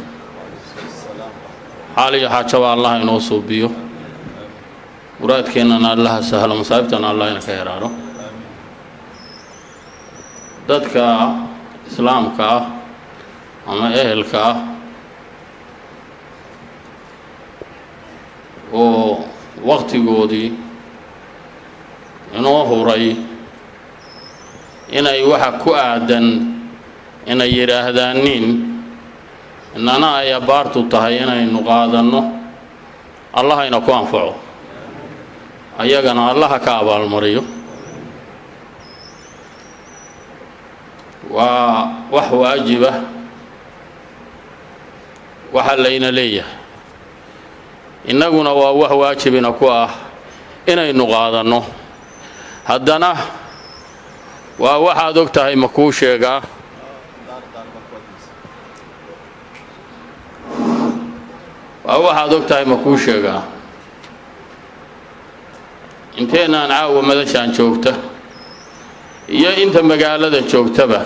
S6: حالي حاجة الله ينوصو بيو مراد كينا الله سهل مصايبتنا الله ينكيرارو دادك إسلامك أما أهلك ووقتي قودي إنه هوري إن أي واحد كؤادن إن يراهدانين إن أنا يا بارتو تهينا إنه قادنه الله إنه أنفعه أيقنا الله كعب المريو وحو أجبه وحلينا ليه إننا وحو أجبنا كواه إنه قادنه هدنا وواحد وقتها مكوشيغا وواحد وقتها مكوشيغا انتينا نعاو مدشان جوجته iyo inta magaalada joogtaba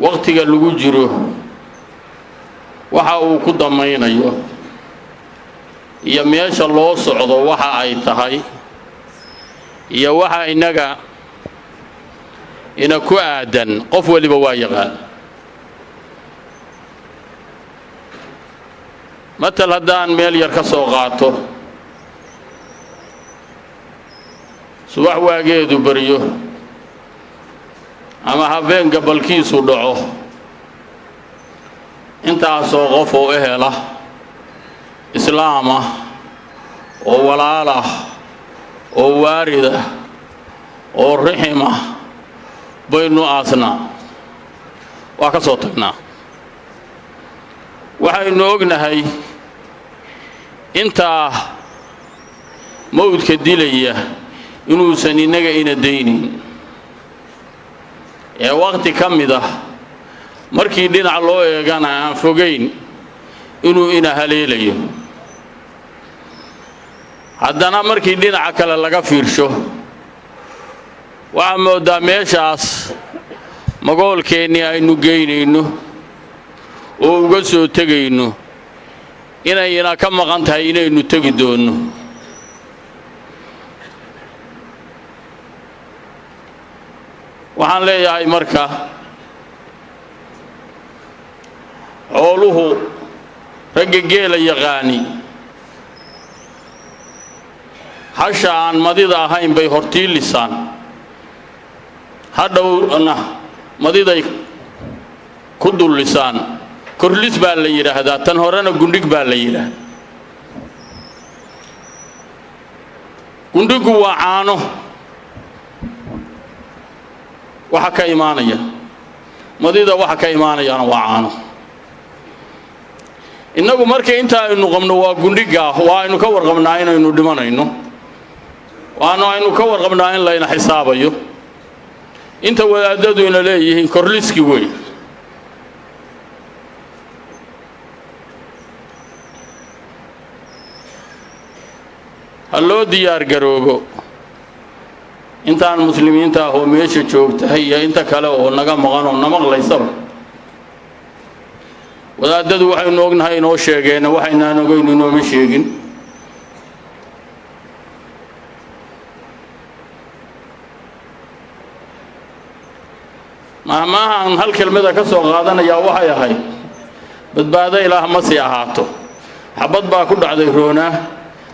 S6: waqtiga lagu jiro waxa uu ku dameynayo iyo meesha loo socdo waxa ay tahay iyo waxa inaga ina ku aadan qof waliba waa yaqaan matal haddaan meel yar ka soo qaato subax waageedu bariyo ama habeen gabalkiisu dhaco intaasoo qof oo ehela islaama oo walaala oo waarida oo rixima baynu aasnaa waa ka soo tagnaa waxaynu ognahay intaa mawdka dilaya inuusan inaga ina daynin ee waqti ka mid ah markii dhinac loo eegana aan fogeyn inuu ina haleelayo haddana markii dhinaca kale laga fiirsho waxaa moodaa meeshaas magoolkeennii aynu geynayno oo uga soo tegayno inayna ka maqan tahay inaynu tegi doonno waxaan leeyahay marka xooluhu ragga geela yaqaani hasha aan madida ahayn bay hortii lisaan hadhowna madiday ku dul lisaan korlis baa la yidhaahdaa tan horena gundhig baa la yidhaahdaa gundhigu waa caano waxa ka imaanaya madida waxa ka imaanayana waa caano innagu markay inta aynu qabno waa gundhiga waa aynu ka warqabnaa inaynu dhimanayno aynu ka warqabnaa in layna xisaabayo inta wadaadadu ina leeyihiin korliski wey ha loo diyaar garoobo intaan muslimiinta ah oo meesha joogtahay iyo inta kale oo naga maqan oo namaqlaysaba wadaadadu waxaynu ognahay inoo sheegeen waxaynaan ogeyn inooma sheegin mahmaahan hal kelmada ka soo qaadanayaa waxay ahayd badbaado ilaah ma sii ahaato xabad baa ku dhacday roonaa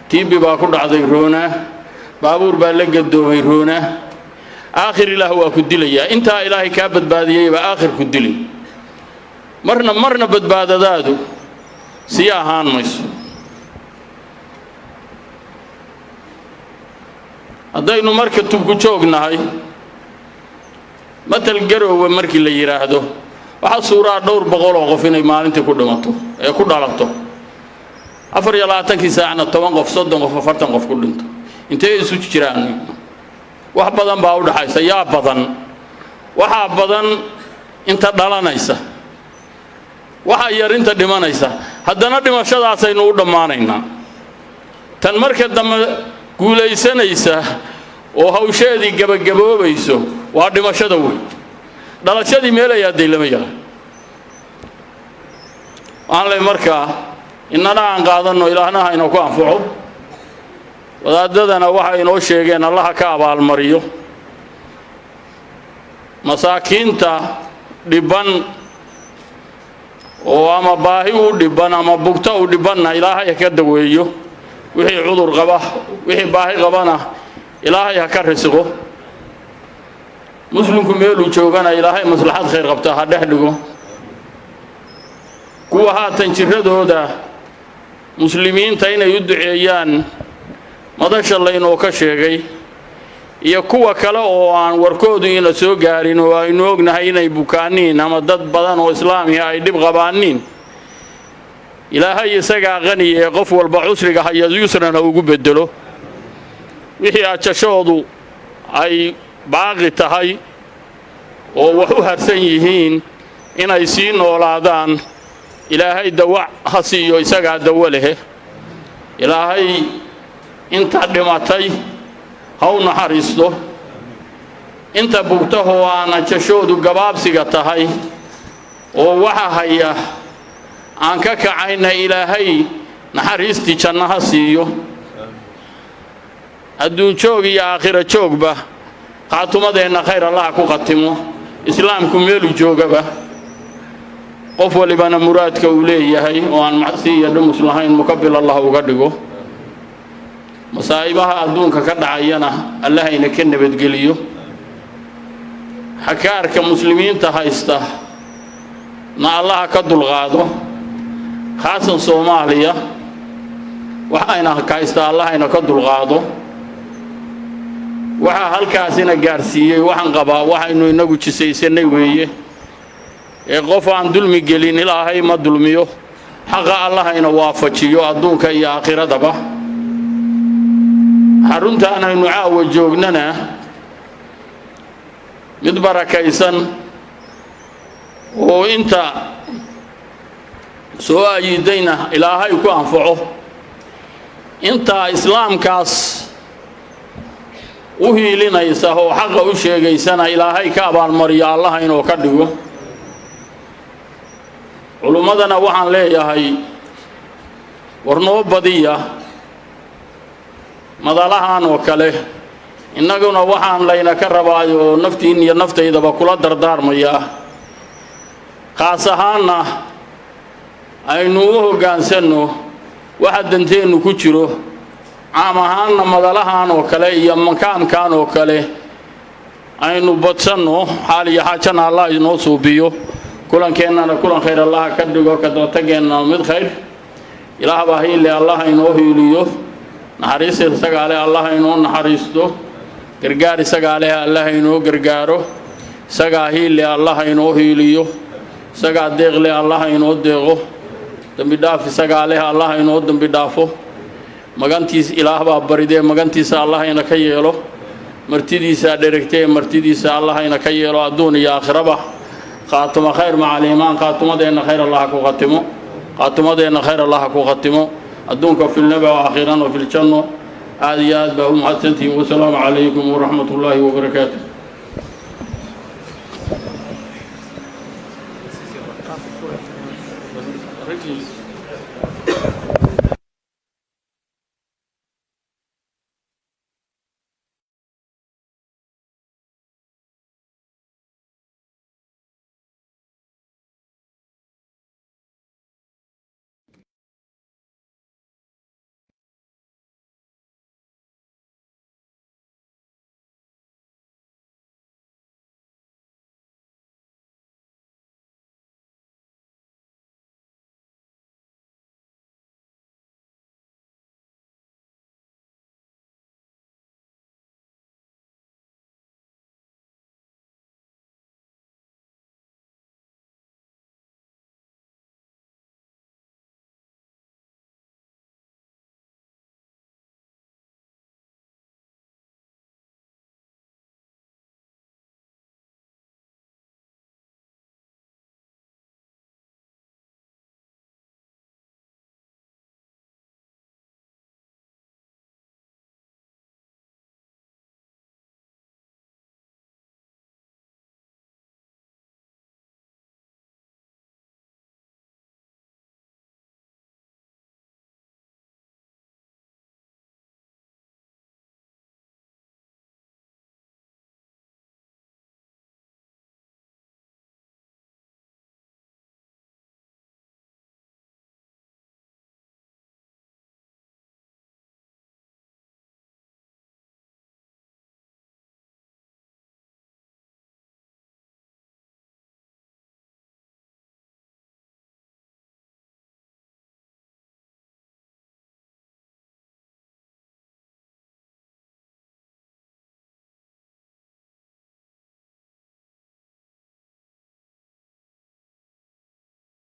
S6: tiibi baa ku dhacday roonaa baabuur baa la gadoomay roonaa aakhir ilaah waa ku dilayaa intaa ilaahay kaa badbaadiyey baa aakhir ku dilay marna badbaadadaadu sii ahaan mayso haddaynu marka tubku joognahay matal garoowe markii la yidhaahdo waxaa suuraa dhowr boqol oo qof inay maalintii ku dhimato ee ku dhalato 24 saacna 10 qof 30 qof 40 qof ku dhinto intee isu jiraan wax badan baa u dhaxaysa yaa badan waxa badan inta dhalanaysa waxa yar inta dhimanaysa haddana dhimashadaas aynu u dhamaanaynaa tan marka dambe guulaysanaysa oo hawsheedii gabagaboobayso waa dhimashada weyn dhalashadii meel ay aaday lama yaqaan waxaan leh markaa innana aan qaadanno ilaahna ha inoo ku anfaco wadaadadana waxa inoo sheegeen allaha ka abaalmariyo masaakiinta dhibban oo ama baahi u dhibban ama bugta u dhibbanna ilaahay ha ka daweeyo wixii cudur qaba wixii baahi qabana ilaahay ha ka risiqo muslimku meeluu joogana ilaahay maslaxad khayr qabta ha dhex dhigo kuwa haatan jiradooda muslimiinta inay u duceeyaan madasha laynoo ka sheegay iyo kuwa kale oo aan warkoodu ina soo gaarin oo aynu ognahay inay bukaaniin ama dad badan oo islaamiga ay dhib qabaaniin ilaahay isagaa qaniya ee qof walba cusriga haya yusrana ugu bedelo wixii ajashoodu ay baaqi tahay oo wax u harsan yihiin inay sii noolaadaan ilaahay dawa ha siiyo isagaa dawo leh ilaahay inta dhimatay ha u naxariisto inta bugtahoo aan ajashoodu gabaabsiga tahay oo waxa haya aan ka kacayna ilaahay naxariistii janno ha siiyo adduun joog iyo aakhira joogba qaatumadeenna khayr allaha ku qatimo islaamku meelu joogaba qof walibana muraadka uu leeyahay oo aan macsi iyo dhumus lahayn mukabil allah uga dhigo masaa'ibaha adduunka ka dhacayana allahayna ka nabadgeliyo xakaarka muslimiinta haysta na allaha ka dulqaado khaasan soomaaliya waxayna haysta allahayna ka dulqaado waxaa halkaasina gaarsiiyey waxaan qabaa waxaynu inagu jisaysanay weeye ee qof aan dulmi gelin ilaahay ma dulmiyo xaqa allahayna waafajiyo adduunka iyo aakhiradaba xaruntaan aynu caawa joognana mid barakaysan oo inta soo ayiidayna ilaahay ku anfaco inta islaamkaas u hiilinaysa oo xaqa u sheegaysana ilaahay ka abaalmariyo allaha inuu ka dhigo culummadana waxaan leeyahay war noo badiya madalahan oo kale innaguna waxaan layna ka rabaayo naftiin iyo naftaydaba kula dardaarmayaa khaas ahaanna aynu u hoggaansanno waxa danteennu ku jiro caam ahaanna madalahan oo kale iyo makaamkan oo kale aynu badsanno xaal iyo xaajana allah inoo suubiyo kulankeenana kulan khayr allaha ka dhigo ka dabatageenna mid khayr ilaah baa hiile allaha inoo hiiliyo naxariis isagaa leh allaha inoo naxariisto gargaar isagaa leh allaha inoo gargaaro isagaa hiile allaha inoo hiiliyo isagaa deeq leh allaha inoo deeqo dembi dhaaf isagaa leh allaha inoo dembi dhaafo magantiis ilaah baa baridee magantiisa allahayna ka yeelo martidiisaa dheragtee martidiisa allahayna ka yeelo adduun iyo aakhiraba qaatuma khayr maca aliimaan qaatumadeenna khayr allaha ku qatimo qaatumadeenna khayr allaha ku qatimo adduunka filnaba wa aakhiran wa filjanno aad iyo aad baa u mahadsantihiin wasalaamu calaykum waraxmat ullaahi wabarakaatu